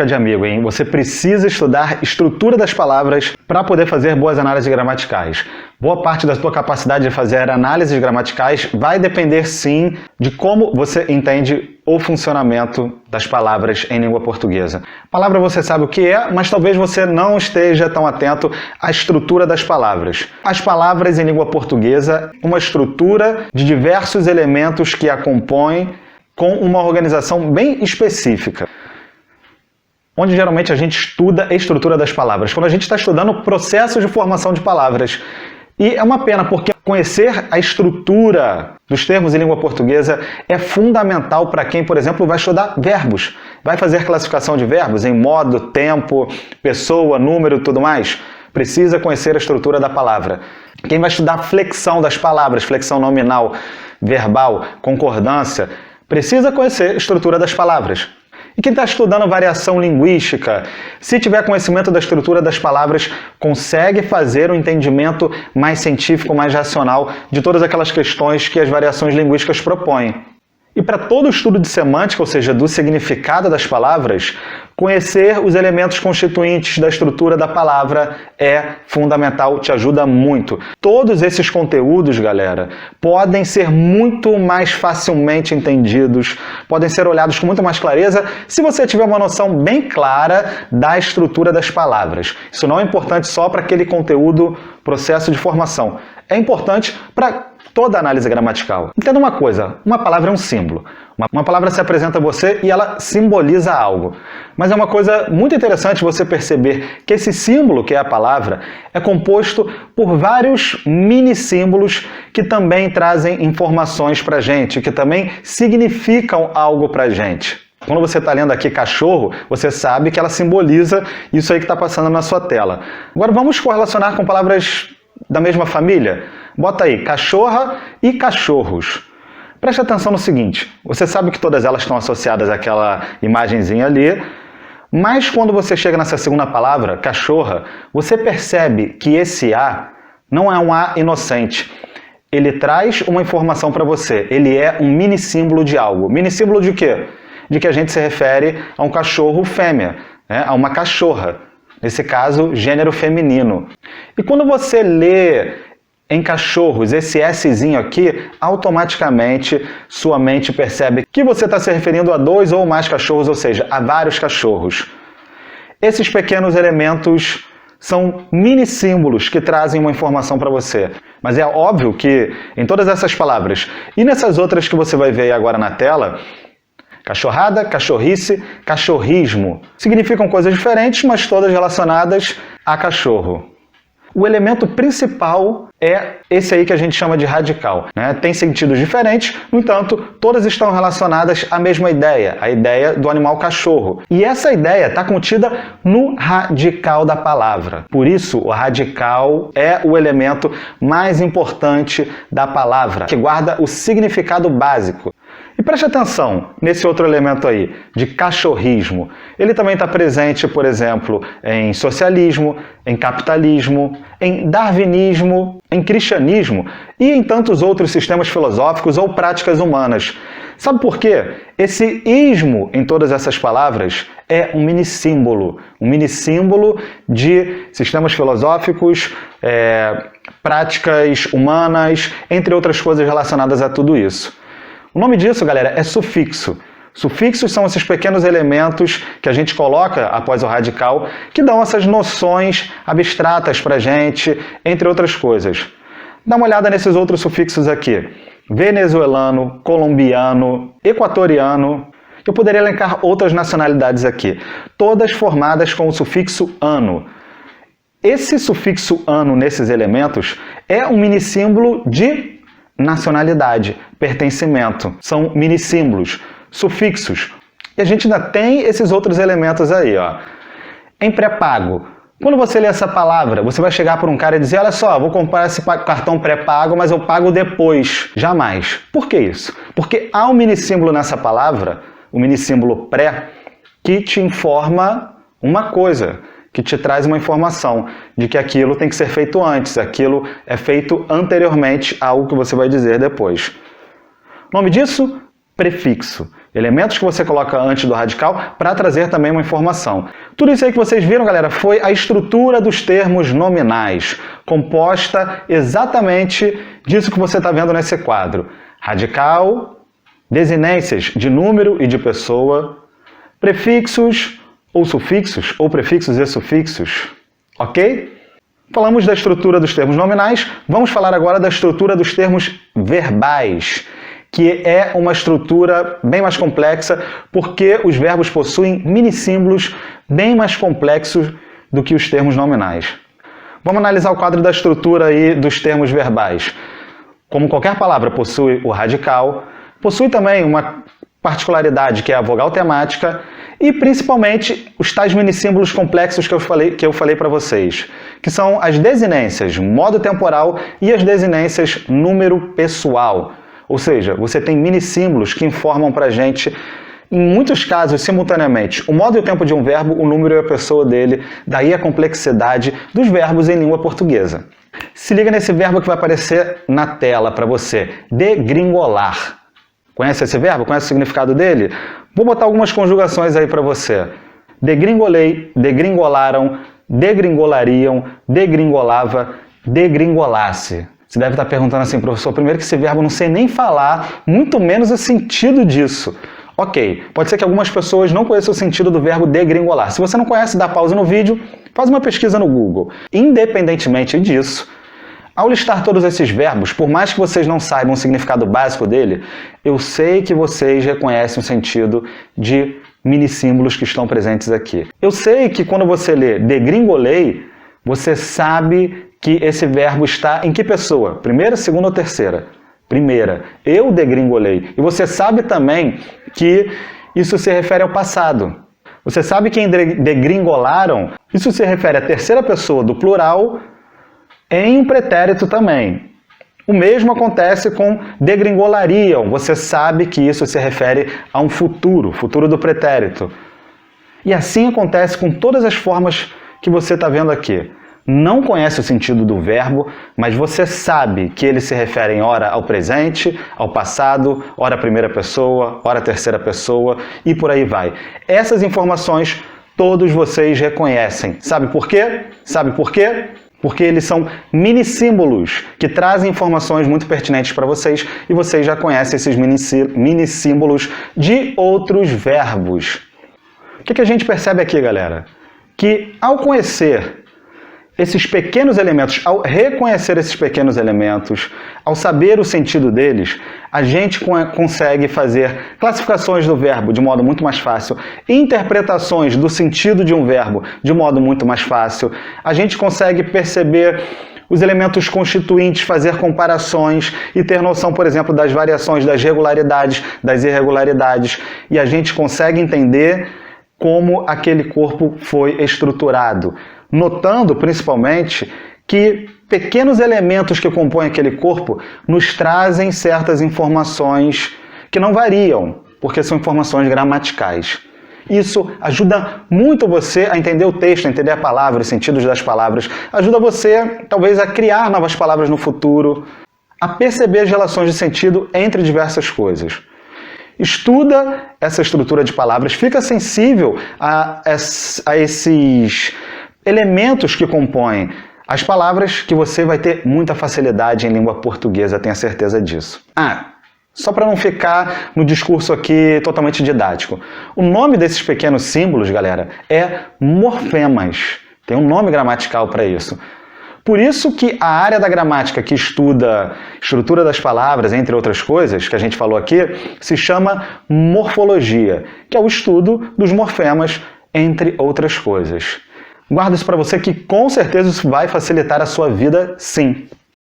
de amigo, hein? Você precisa estudar estrutura das palavras para poder fazer boas análises gramaticais. Boa parte da sua capacidade de fazer análises gramaticais vai depender, sim, de como você entende o funcionamento das palavras em língua portuguesa. Palavra você sabe o que é, mas talvez você não esteja tão atento à estrutura das palavras. As palavras em língua portuguesa, uma estrutura de diversos elementos que a compõem com uma organização bem específica. Onde geralmente a gente estuda a estrutura das palavras, quando a gente está estudando o processo de formação de palavras. E é uma pena, porque conhecer a estrutura dos termos em língua portuguesa é fundamental para quem, por exemplo, vai estudar verbos. Vai fazer classificação de verbos em modo, tempo, pessoa, número e tudo mais. Precisa conhecer a estrutura da palavra. Quem vai estudar flexão das palavras, flexão nominal, verbal, concordância, precisa conhecer a estrutura das palavras. E quem está estudando variação linguística, se tiver conhecimento da estrutura das palavras, consegue fazer um entendimento mais científico, mais racional de todas aquelas questões que as variações linguísticas propõem. E para todo estudo de semântica, ou seja, do significado das palavras, conhecer os elementos constituintes da estrutura da palavra é fundamental, te ajuda muito. Todos esses conteúdos, galera, podem ser muito mais facilmente entendidos, podem ser olhados com muito mais clareza se você tiver uma noção bem clara da estrutura das palavras. Isso não é importante só para aquele conteúdo, processo de formação. É importante para toda análise gramatical. Entenda uma coisa, uma palavra é um símbolo. Uma palavra se apresenta a você e ela simboliza algo. Mas é uma coisa muito interessante você perceber que esse símbolo, que é a palavra, é composto por vários mini símbolos que também trazem informações para a gente, que também significam algo para a gente. Quando você está lendo aqui cachorro, você sabe que ela simboliza isso aí que está passando na sua tela. Agora vamos correlacionar com palavras da mesma família? Bota aí, cachorra e cachorros. Preste atenção no seguinte, você sabe que todas elas estão associadas àquela imagenzinha ali, mas quando você chega nessa segunda palavra, cachorra, você percebe que esse A não é um A inocente. Ele traz uma informação para você, ele é um mini símbolo de algo. Mini símbolo de quê? De que a gente se refere a um cachorro fêmea, né? A uma cachorra. Nesse caso, gênero feminino. E quando você lê em cachorros esse Szinho aqui, automaticamente sua mente percebe que você está se referindo a 2 ou mais cachorros, ou seja, a vários cachorros. Esses pequenos elementos são mini símbolos que trazem uma informação para você. Mas é óbvio que em todas essas palavras e nessas outras que você vai ver agora na tela, cachorrada, cachorrice, cachorrismo. Significam coisas diferentes, mas todas relacionadas a cachorro. O elemento principal é esse aí que a gente chama de radical, né? Tem sentidos diferentes, no entanto, todas estão relacionadas à mesma ideia, a ideia do animal cachorro. E essa ideia está contida no radical da palavra. Por isso, o radical é o elemento mais importante da palavra, que guarda o significado básico. E preste atenção nesse outro elemento aí, de cachorrismo. Ele também está presente, por exemplo, em socialismo, em capitalismo, em darwinismo, em cristianismo e em tantos outros sistemas filosóficos ou práticas humanas. Sabe por quê? Esse ismo em todas essas palavras é um mini símbolo de sistemas filosóficos, práticas humanas, entre outras coisas relacionadas a tudo isso. O nome disso, galera, é sufixo. Sufixos são esses pequenos elementos que a gente coloca após o radical, que dão essas noções abstratas para a gente, entre outras coisas. Dá uma olhada nesses outros sufixos aqui. Venezuelano, colombiano, equatoriano. Eu poderia elencar outras nacionalidades aqui, todas formadas com o sufixo ano. Esse sufixo ano nesses elementos é um mini símbolo de nacionalidade, pertencimento. São mini símbolos, sufixos. E a gente ainda tem esses outros elementos aí, ó. Em pré-pago. Quando você lê essa palavra, você vai chegar por um cara e dizer, olha só, vou comprar esse cartão pré-pago, mas eu pago depois. Jamais. Por que isso? Porque há um mini símbolo nessa palavra, o mini símbolo pré, que te informa uma coisa, que te traz uma informação de que aquilo tem que ser feito antes, aquilo é feito anteriormente a algo que você vai dizer depois. O nome disso? prefixo. Elementos que você coloca antes do radical para trazer também uma informação. Tudo isso aí que vocês viram, galera, foi a estrutura dos termos nominais, composta exatamente disso que você está vendo nesse quadro. Radical, desinências de número e de pessoa, prefixos ou sufixos, ou prefixos e sufixos, ok? Falamos da estrutura dos termos nominais, vamos falar agora da estrutura dos termos verbais, que é uma estrutura bem mais complexa, porque os verbos possuem minissímbolos bem mais complexos do que os termos nominais. Vamos analisar o quadro da estrutura aí dos termos verbais. Como qualquer palavra possui o radical, possui também uma particularidade que é a vogal temática e principalmente os tais minissímbolos complexos que eu falei para vocês, que são as desinências modo temporal e as desinências número pessoal. Ou seja, você tem minissímbolos que informam para a gente, em muitos casos, simultaneamente, o modo e o tempo de um verbo, o número e a pessoa dele, daí a complexidade dos verbos em língua portuguesa. Se liga nesse verbo que vai aparecer na tela para você, degringolar. Conhece esse verbo? Conhece o significado dele? Vou botar algumas conjugações aí para você. Degringolei, degringolaram, degringolariam, degringolava, degringolasse. Você deve estar perguntando assim, professor, primeiro que esse verbo eu não sei nem falar, muito menos o sentido disso. Ok, pode ser que algumas pessoas não conheçam o sentido do verbo degringolar. Se você não conhece, dá pausa no vídeo, faz uma pesquisa no Google. Independentemente disso, ao listar todos esses verbos, por mais que vocês não saibam o significado básico dele, eu sei que vocês reconhecem o sentido de minissímbolos que estão presentes aqui. Eu sei que quando você lê degringolei, você sabe que esse verbo está em que pessoa? Primeira, segunda ou terceira? Primeira. Eu degringolei. E você sabe também que isso se refere ao passado. Você sabe que em degringolaram, isso se refere à terceira pessoa do plural em um pretérito também. O mesmo acontece com degringolariam. Você sabe que isso se refere a um futuro, futuro do pretérito. E assim acontece com todas as formas que você está vendo aqui. Não conhece o sentido do verbo, mas você sabe que ele se refere em ora ao presente, ao passado, ora primeira pessoa, ora terceira pessoa e por aí vai. Essas informações todos vocês reconhecem. Sabe por quê? Sabe por quê? Porque eles são minissímbolos que trazem informações muito pertinentes para vocês e vocês já conhecem esses minissímbolos de outros verbos. O que a gente percebe aqui, galera? Que ao conhecer esses pequenos elementos, ao reconhecer esses pequenos elementos, ao saber o sentido deles, a gente consegue fazer classificações do verbo de modo muito mais fácil, interpretações do sentido de um verbo de modo muito mais fácil, a gente consegue perceber os elementos constituintes, fazer comparações e ter noção, por exemplo, das variações, das regularidades, das irregularidades, e a gente consegue entender como aquele corpo foi estruturado. Notando, principalmente, que pequenos elementos que compõem aquele corpo nos trazem certas informações que não variam, porque são informações gramaticais. Isso ajuda muito você a entender o texto, a entender a palavra, os sentidos das palavras. Ajuda você, talvez, a criar novas palavras no futuro, a perceber as relações de sentido entre diversas coisas. Estuda essa estrutura de palavras, fica sensível a esses elementos que compõem as palavras, que você vai ter muita facilidade em língua portuguesa, tenha certeza disso. Só para não ficar no discurso aqui totalmente didático. O nome desses pequenos símbolos, galera, é morfemas. Tem um nome gramatical para isso. Por isso que a área da gramática que estuda estrutura das palavras, entre outras coisas, que a gente falou aqui, se chama morfologia, que é o estudo dos morfemas, entre outras coisas. Guarda isso para você que com certeza isso vai facilitar a sua vida, sim.